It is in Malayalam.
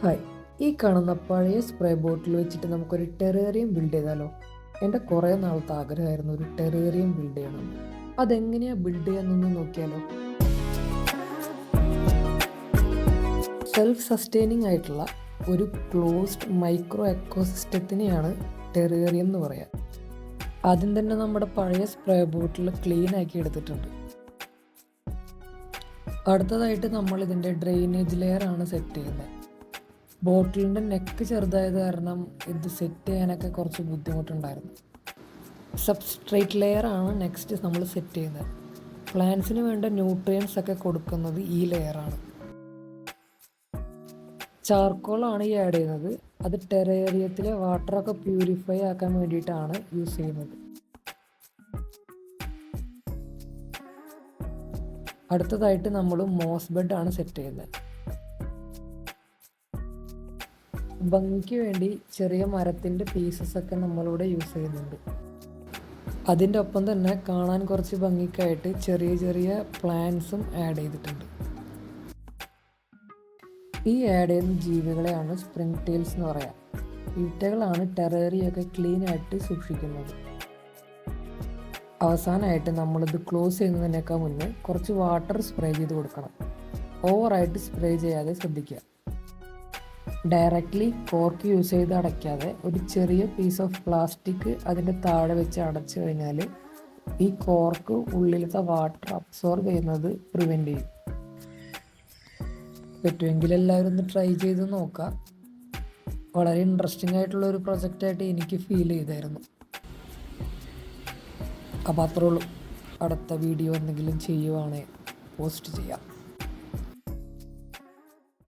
ഹായ്, ഈ കാണുന്ന പഴയ സ്പ്രേ ബോട്ടിൽ വെച്ചിട്ട് നമുക്കൊരു ടെറേറിയം ബിൽഡ് ചെയ്താലോ? എൻ്റെ കുറേ നാളത്തെ ആഗ്രഹമായിരുന്നു ഒരു ടെറേറിയം ബിൽഡ് ചെയ്യണം. അതെങ്ങനെയാണ് ബിൽഡ് ചെയ്യാമെന്നൊന്ന് നോക്കിയാലോ? സെൽഫ് സസ്റ്റെയിനിങ് ആയിട്ടുള്ള ഒരു ക്ലോസ്ഡ് മൈക്രോ എക്കോസിസ്റ്റത്തിനെയാണ് ടെറേറിയം എന്ന് പറയാം. ആദ്യം തന്നെ നമ്മുടെ പഴയ സ്പ്രേ ബോട്ടിൽ ക്ലീൻ ആക്കി എടുത്തിട്ടുണ്ട്. അടുത്തതായിട്ട് നമ്മൾ ഇതിൻ്റെ ഡ്രെയിനേജ് ലെയർ ആണ് സെറ്റ് ചെയ്യുന്നത്. ബോട്ടിലിൻ്റെ നെക്ക് ചെറുതായത് കാരണം ഇത് സെറ്റ് ചെയ്യാനൊക്കെ കുറച്ച് ബുദ്ധിമുട്ടുണ്ടായിരുന്നു. സബ്സ്ട്രേറ്റ് ലെയർ ആണ് നെക്സ്റ്റ് നമ്മൾ സെറ്റ് ചെയ്യുന്നത്. പ്ലാന്റ്സിന് വേണ്ട ന്യൂട്രിയൻസ് ഒക്കെ കൊടുക്കുന്നത് ഈ ലെയറാണ്. ചാർക്കോളാണ് ഈ ആഡ് ചെയ്യുന്നത്. അത് ടെറേറിയത്തിലെ വാട്ടറൊക്കെ പ്യൂരിഫൈ ആക്കാൻ വേണ്ടിയിട്ടാണ് യൂസ് ചെയ്യുന്നത്. അടുത്തതായിട്ട് നമ്മൾ മോസ് ബെഡ് ആണ് സെറ്റ് ചെയ്യുന്നത്. ഭംഗിക്ക് വേണ്ടി ചെറിയ മരത്തിൻ്റെ പീസസ് ഒക്കെ നമ്മളിവിടെ യൂസ് ചെയ്യുന്നുണ്ട്. അതിൻ്റെ ഒപ്പം തന്നെ കാണാൻ കുറച്ച് ഭംഗിക്കായിട്ട് ചെറിയ ചെറിയ പ്ലാന്റ്സും ആഡ് ചെയ്തിട്ടുണ്ട്. ഈ ആഡ് ചെയ്യുന്ന ജീവികളെയാണ് സ്പ്രിംഗ് ടെയിൽസ് എന്ന് പറയാം. ഈറ്റകളാണ് ടെറേറിയൊക്കെ ക്ലീൻ ആയിട്ട് സൂക്ഷിക്കുന്നത്. അവസാനമായിട്ട് നമ്മളിത് ക്ലോസ് ചെയ്യുന്നതിനേക്കാൾ മുന്നേ കുറച്ച് വാട്ടർ സ്പ്രേ ചെയ്ത് കൊടുക്കണം. ഓവറായിട്ട് സ്പ്രേ ചെയ്യാതെ ശ്രദ്ധിക്കുക. ഡയറക്റ്റ്ലി കോർക്ക് യൂസ് ചെയ്ത് അടയ്ക്കാതെ ഒരു ചെറിയ പീസ് ഓഫ് പ്ലാസ്റ്റിക് അതിൻ്റെ താഴെ വെച്ച് അടച്ചു കഴിഞ്ഞാൽ ഈ കോർക്ക് ഉള്ളിലത്തെ വാട്ടർ അബ്സോർബ് ചെയ്യുന്നത് പ്രിവെൻറ്റ് ചെയ്യും. പറ്റുമെങ്കിൽ എല്ലാവരും ഒന്ന് ട്രൈ ചെയ്ത് നോക്കാം. വളരെ ഇൻട്രസ്റ്റിംഗ് ആയിട്ടുള്ള ഒരു പ്രൊജക്റ്റായിട്ട് എനിക്ക് ഫീൽ ചെയ്തായിരുന്നു. അപ്പോൾ അത്രേ ഉള്ളൂ. അടുത്ത വീഡിയോ എന്തെങ്കിലും ചെയ്യുവാണെങ്കിൽ പോസ്റ്റ് ചെയ്യാം.